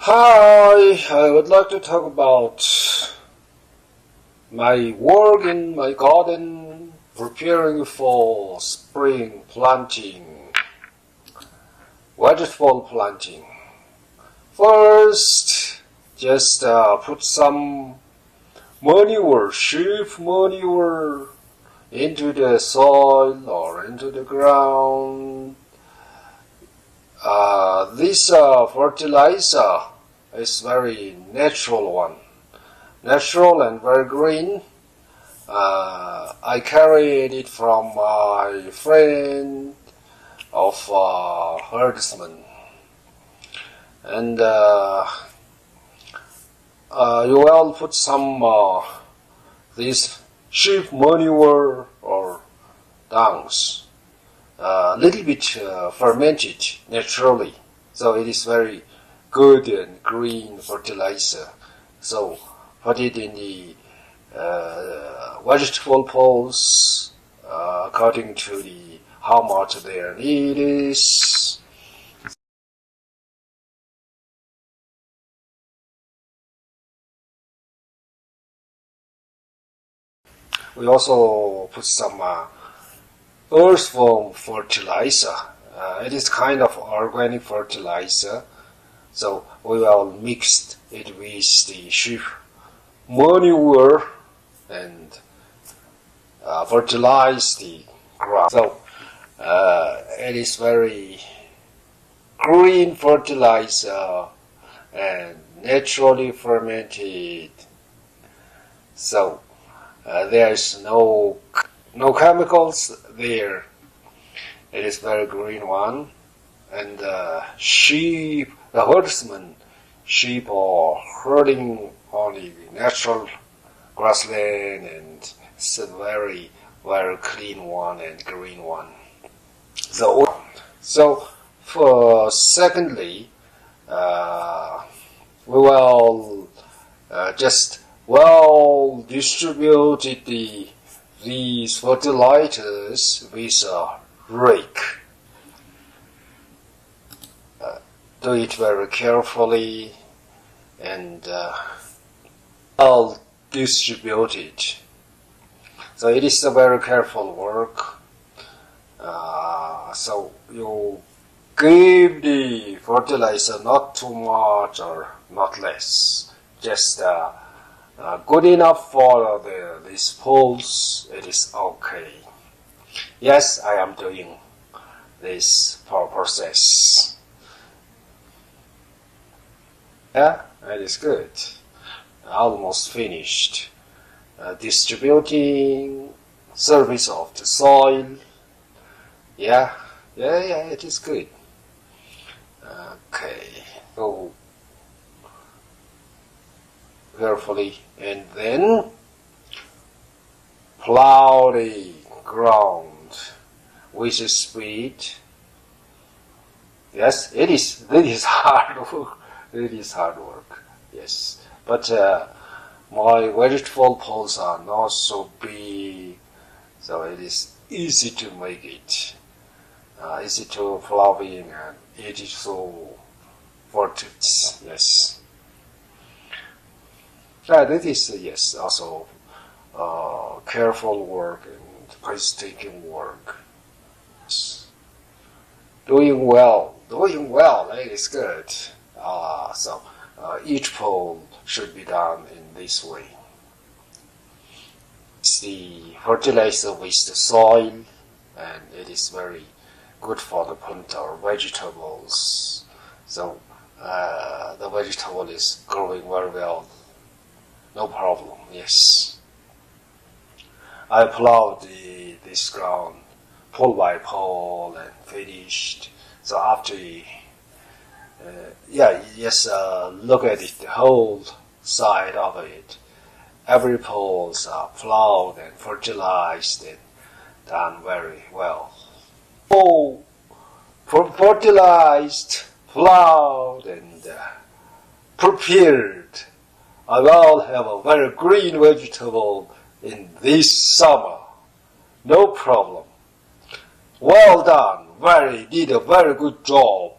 Hi, I would like to talk about my work in my garden, preparing for spring planting, vegetable planting. First, just put some manure, sheep manure, into the soil or into the ground. This fertilizer is very natural one, natural and very green. I carried it from my friend of herdsman, and you will put some this sheep manure or dungs. Little bit fermented naturally, so it is very good and green fertilizer. So put it in the vegetable pots according to the how much their need is. We also put some earthworm fertilizer. It is kind of organic fertilizer, so we will mix it with the sheep manure and fertilize the ground. So it is very green fertilizer and naturally fermented. So there is no chemicals there. It is very green one, and sheep, the herdsman, sheep are herding on the natural grassland, and it's a very clean one and green one. So for secondly, we will just well distribute these fertilizers with a rake. Do it very carefully and well distribute it. So it is a very careful work. So you give the fertilizer not too much or not less, just good enough for these poles. It is okay. Yes, I am doing this process. Yeah, it is good. Almost finished. Distributing service of the soil. Yeah, it is good. Okay, so carefully, and then plow the ground with a speed. Yes, it is hard work. It is hard work. Yes, but my vegetable poles are not so big, so it is easy to make it. Easy to ploughing, and it is so fortuitous. Yes. That is yes, also careful work and painstaking work. Doing well. It is good. So each pole should be done in this way. It's the fertilizer with the soil, and it is very good for the plant or vegetables. So the vegetable is growing very well. No problem, yes. I plowed this ground pole by pole and finished. So after, look at it, the whole side of it. Every poles are plowed and fertilized and done very well. Oh, fertilized, plowed, and prepared. I will have a very green vegetable in this summer. No problem. Well done. Did a very good job.